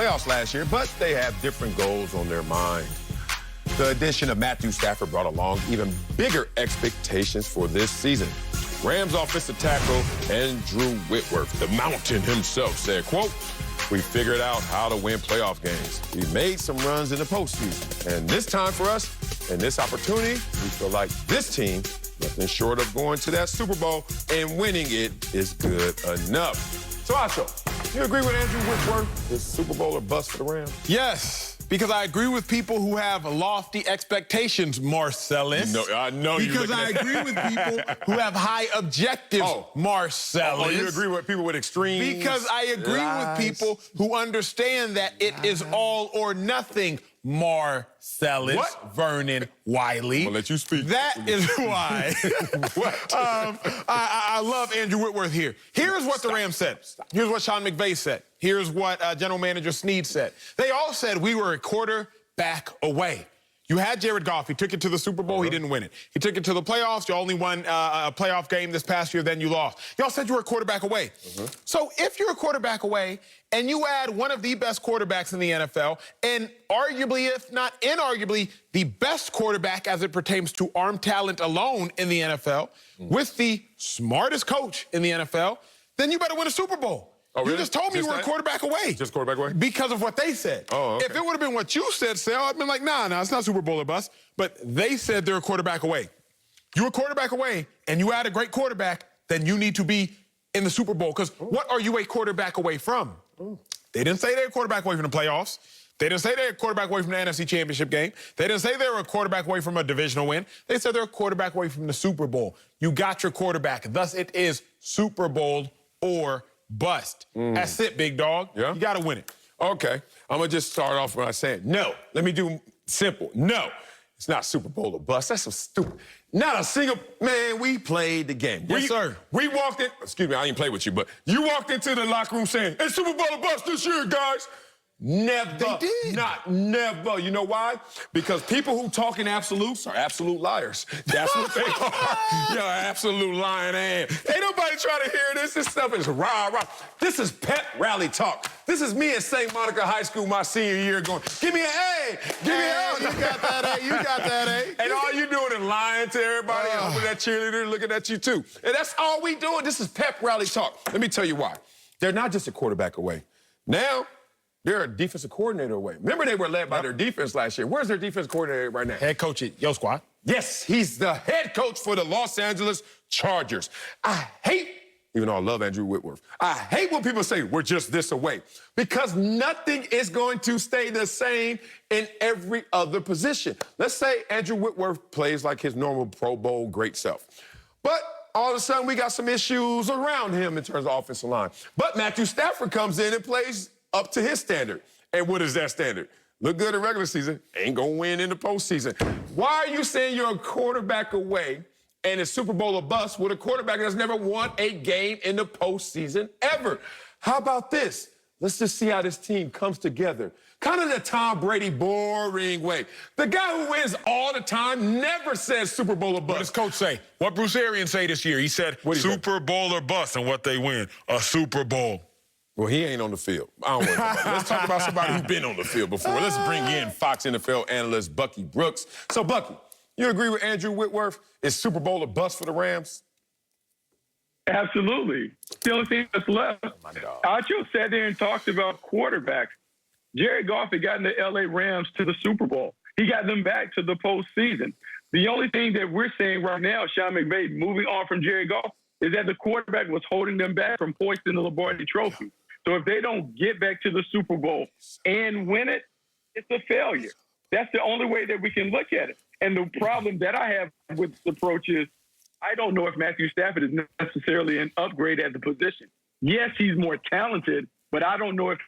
playoffs last year, but they have different goals on their mind. The addition of Matthew Stafford brought along even bigger expectations for this season. Rams offensive tackle Andrew Whitworth, the mountain himself, said, quote, "We figured out how to win playoff games. We made some runs in the postseason. And this time for us, and this opportunity, we feel like this team, nothing short of going to that Super Bowl and winning it, is good enough." So, Acho, you agree with Andrew Whitworth? Is Super Bowl or bust for the Rams? Yes, because I agree with people who have lofty expectations, Marcellus. No, I know you. Because I agree with people who have high objectives, Marcellus. Oh, you agree with people with extreme Because I agree with people who understand that it is all or nothing, Marcellus. What? Vernon Wiley. I'm gonna let you speak. That is why I love Andrew Whitworth here. Here's what the Rams said. Here's what Sean McVay said. Here's what General Manager Snead said. They all said we were a quarterback away. You had Jared Goff. He took it to the Super Bowl. He didn't win it. He took it to the playoffs. You only won a playoff game this past year. Then you lost. Y'all said you were a quarterback away. So if you're a quarterback away and you add one of the best quarterbacks in the NFL and arguably, if not inarguably, the best quarterback as it pertains to arm talent alone in the NFL with the smartest coach in the NFL, then you better win a Super Bowl. Oh, really? You just told me you were a quarterback away. Just quarterback away? Because of what they said. Oh, okay. If it would have been what you said, Sal, I'd been like, nah, it's not Super Bowl or bust. But they said they're a quarterback away. You're a quarterback away, and you add a great quarterback, then you need to be in the Super Bowl. Because what are you a quarterback away from? They didn't say they're a quarterback away from the playoffs. They didn't say they're a quarterback away from the NFC Championship game. They didn't say they were a quarterback away from a divisional win. They said they're a quarterback away from the Super Bowl. You got your quarterback. Thus, it is Super Bowl or bust. That's it, big dog. Yeah? You got to win it. Okay. I'm going to just start off by saying, no. Let me do simple. No. It's not Super Bowl or bust. That's so stupid. Not a single, man, we played the game. Yes, sir. We walked in, excuse me, I didn't play with you, but you walked into the locker room saying, it's Super Bowl or bust this year, guys. Never. They did. Not never. You know why? Because people who talk in absolutes are absolute liars. That's what they are. You're an absolute lying ass. Ain't nobody trying to hear this. This stuff is rah-rah. This is pep rally talk. This is me at St. Monica High School my senior year going, give me an A. Give me an A. You got that A. You got that A. And all you doing is lying to everybody and hoping that cheerleader looking at you too. And that's all we doing. This is pep rally talk. Let me tell you why. They're not just a quarterback away. Now, they're a defensive coordinator away. Remember, they were led by their defense last year. Where's their defense coordinator right now? Head coach at Yo Squad. Yes, he's the head coach for the Los Angeles Chargers. I hate, even though I love Andrew Whitworth, I hate when people say we're just this away because nothing is going to stay the same in every other position. Let's say Andrew Whitworth plays like his normal Pro Bowl great self. But all of a sudden, we got some issues around him in terms of offensive line. But Matthew Stafford comes in and plays up to his standard. And what is that standard? Look good in regular season, ain't gonna win in the postseason. Why are you saying you're a quarterback away and it's Super Bowl or bust with a quarterback that's never won a game in the postseason ever? How about this? Let's just see how this team comes together. Kind of the Tom Brady boring way. The guy who wins all the time never says Super Bowl or bust. What does Coach say? What Bruce Arians say this year? He said Super Bowl or bust, and what they win, a Super Bowl. Well, he ain't on the field. I don't worry about that. Let's talk about somebody who's been on the field before. Let's bring in Fox NFL analyst Bucky Brooks. So, Bucky, you agree with Andrew Whitworth? Is Super Bowl or bust for the Rams? Absolutely. The only thing that's left. Acho sat there and talked about quarterbacks. Jared Goff had gotten the L.A. Rams to the Super Bowl. He got them back to the postseason. The only thing that we're saying right now, Sean McVay, moving on from Jared Goff, is that the quarterback was holding them back from hoisting the Lombardi Trophy. So if they don't get back to the Super Bowl and win it, it's a failure. That's the only way that we can look at it. And the problem that I have with this approach is I don't know if Matthew Stafford is necessarily an upgrade at the position. Yes, he's more talented, but I don't know if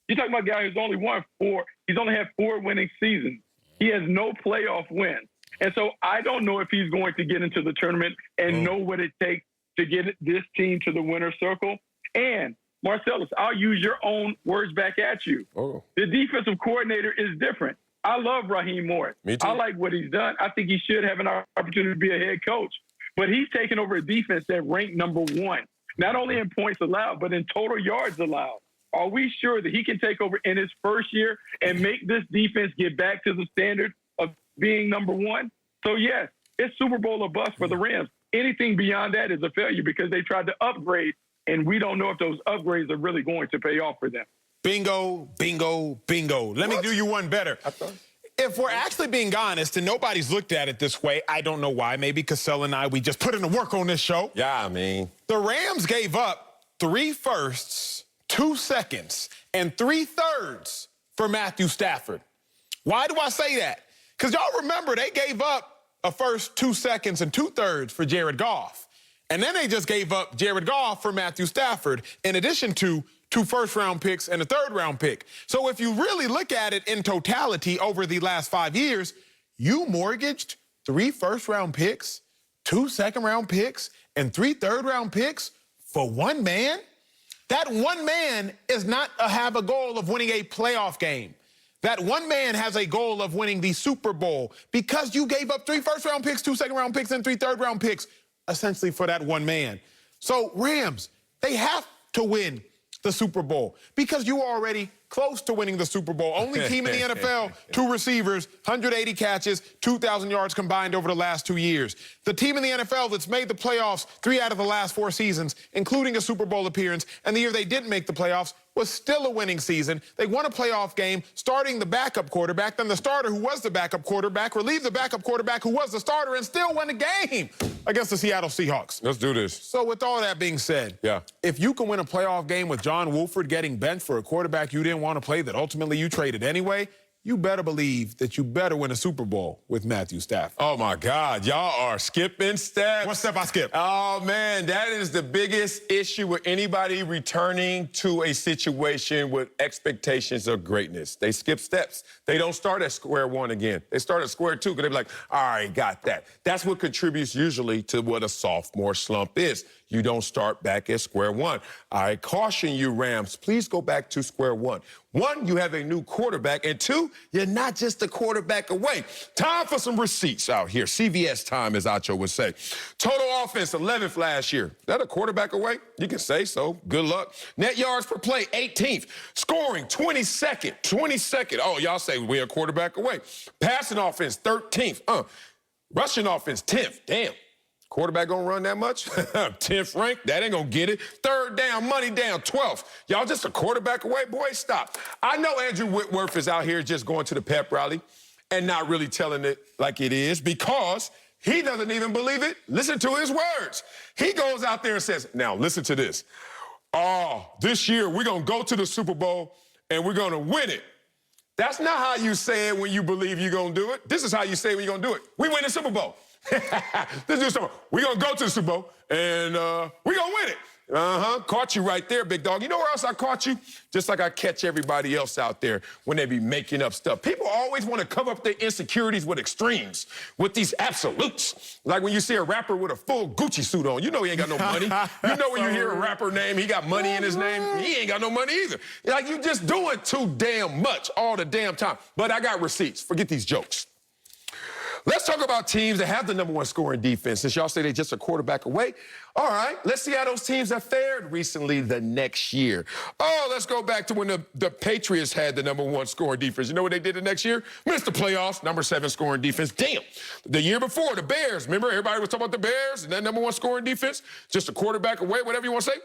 you're talking about a guy who's only won four. He's only had 4 winning seasons. He has no playoff wins. And so I don't know if he's going to get into the tournament and know what it takes to get this team to the winner's circle. And Marcellus, I'll use your own words back at you. The defensive coordinator is different. I love Raheem Morris. Me too. I like what he's done. I think he should have an opportunity to be a head coach. But he's taken over a defense that ranked #1, not only in points allowed, but in total yards allowed. Are we sure that he can take over in his first year and make this defense get back to the standard of being number one? So, yes, it's Super Bowl or bust for the Rams. Anything beyond that is a failure because they tried to upgrade, and we don't know if those upgrades are really going to pay off for them. Bingo, bingo, bingo. Let me do you one better. If we're actually being honest, and nobody's looked at it this way, I don't know why. Maybe Cassell and I, we just put in the work on this show. Yeah, I mean. The Rams gave up 3 firsts, 2 seconds, and 3/3 for Matthew Stafford. Why do I say that? Because y'all remember they gave up a first, 2 seconds, and 2/3 for Jared Goff. And then they just gave up Jared Goff for Matthew Stafford, in addition to 2 first-round picks and a 3rd-round pick. So if you really look at it in totality over the last 5 years, you mortgaged 3 first-round picks, 2 second-round picks, and 3 third-round picks for one man? That one man is not have a goal of winning a playoff game. That one man has a goal of winning the Super Bowl because you gave up 3 first-round picks, 2 second-round picks, and 3 third-round picks, essentially for that one man. So Rams, they have to win the Super Bowl because you are already close to winning the Super Bowl. Only team in the NFL, 2 receivers, 180 catches, 2,000 yards combined over the last 2 years. The team in the NFL that's made the playoffs 3 out of the last 4 seasons, including a Super Bowl appearance, and the year they didn't make the playoffs was still a winning season. They won a playoff game starting the backup quarterback, then the starter who was the backup quarterback relieved the backup quarterback who was the starter and still won the game against the Seattle Seahawks. Let's do this. So with all that being said, if you can win a playoff game with John Wolford getting benched for a quarterback you didn't want to play that ultimately you traded anyway, you better believe that you better win a Super Bowl with Matthew Stafford. Oh, my God. Y'all are skipping steps. What step I skip? Oh, man, that is the biggest issue with anybody returning to a situation with expectations of greatness. They skip steps. They don't start at square one again. They start at square two because they be like, all right, got that. That's what contributes usually to what a sophomore slump is. You don't start back at square one. I caution you, Rams, please go back to square one. 1, you have a new quarterback, and 2, you're not just a quarterback away. Time for some receipts out here. CVS time, as Acho would say. Total offense, 11th last year. Is that a quarterback away? You can say so. Good luck. Net yards per play, 18th. Scoring, 22nd. 22nd. Oh, y'all say we're a quarterback away. Passing offense, 13th. Rushing offense, 10th. Damn. Quarterback gonna run that much? 10th ranked, that ain't gonna get it. 3rd down, money down, 12th. Y'all just a quarterback away? Boy, stop. I know Andrew Whitworth is out here just going to the pep rally and not really telling it like it is because he doesn't even believe it. Listen to his words. He goes out there and says, now listen to this. Oh, this year we're gonna go to the Super Bowl and we're gonna win it. That's not how you say it when you believe you're gonna do it. This is how you say it when you're gonna do it. We win the Super Bowl. Let's do something. We're going to go to the Super Bowl, and we're going to win it. Caught you right there, big dog. You know where else I caught you? Just like I catch everybody else out there when they be making up stuff. People always want to cover up their insecurities with extremes, with these absolutes. Like when you see a rapper with a full Gucci suit on, you know he ain't got no money. You know when you hear a rapper name, he got money in his name. He ain't got no money either. Like you just doing too damn much all the damn time. But I got receipts. Forget these jokes. Let's talk about teams that have the #1 scoring defense. Since y'all say they're just a quarterback away, all right, let's see how those teams have fared recently the next year. Oh, let's go back to when the Patriots had the #1 scoring defense. You know what they did the next year? Missed the playoffs, #7 scoring defense. Damn. The year before, the Bears. Remember, everybody was talking about the Bears and that #1 scoring defense? Just a quarterback away, whatever you want to say.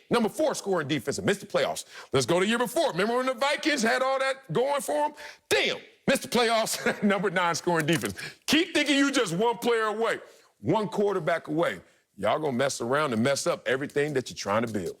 Damn. #4 scoring defense and missed the playoffs. Let's go to the year before. Remember when the Vikings had all that going for them? Damn. Missed the playoffs, #9 scoring defense. Keep thinking you just one player away, one quarterback away. Y'all gonna mess around and mess up everything that you're trying to build.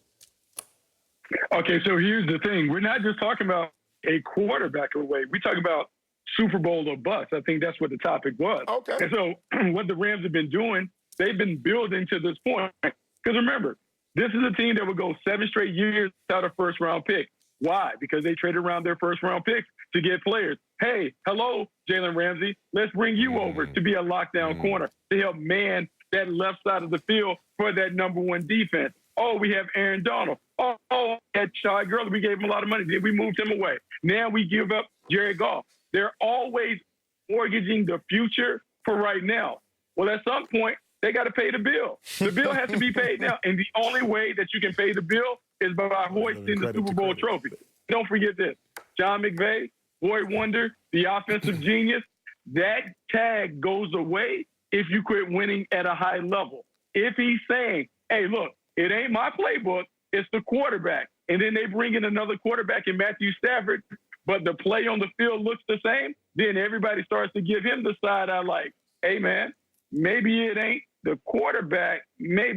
Okay, so here's the thing. We're not just talking about a quarterback away. We talk about Super Bowl or bust. I think that's what the topic was. Okay. And so what the Rams have been doing, they've been building to this point. Because remember, this is a team that would go 7 straight years without a first-round pick. Why? Because they traded around their first-round picks to get players. Hey, hello, Jalen Ramsey. Let's bring you over to be a lockdown corner to help man that left side of the field for that #1 defense. Oh, we have Aaron Donald. Oh, at Shy Gurley, we gave him a lot of money. Then we moved him away. Now we give up Jared Goff. They're always mortgaging the future for right now. Well, at some point, they got to pay the bill. The bill has to be paid now. And the only way that you can pay the bill is by hoisting the Super Bowl trophy. Don't forget this. Sean McVay, Boy Wonder, the offensive genius, that tag goes away if you quit winning at a high level. If he's saying, hey, look, it ain't my playbook, it's the quarterback, and then they bring in another quarterback in Matthew Stafford, but the play on the field looks the same, then everybody starts to give him the side eye like, hey, man, maybe it ain't the quarterback, maybe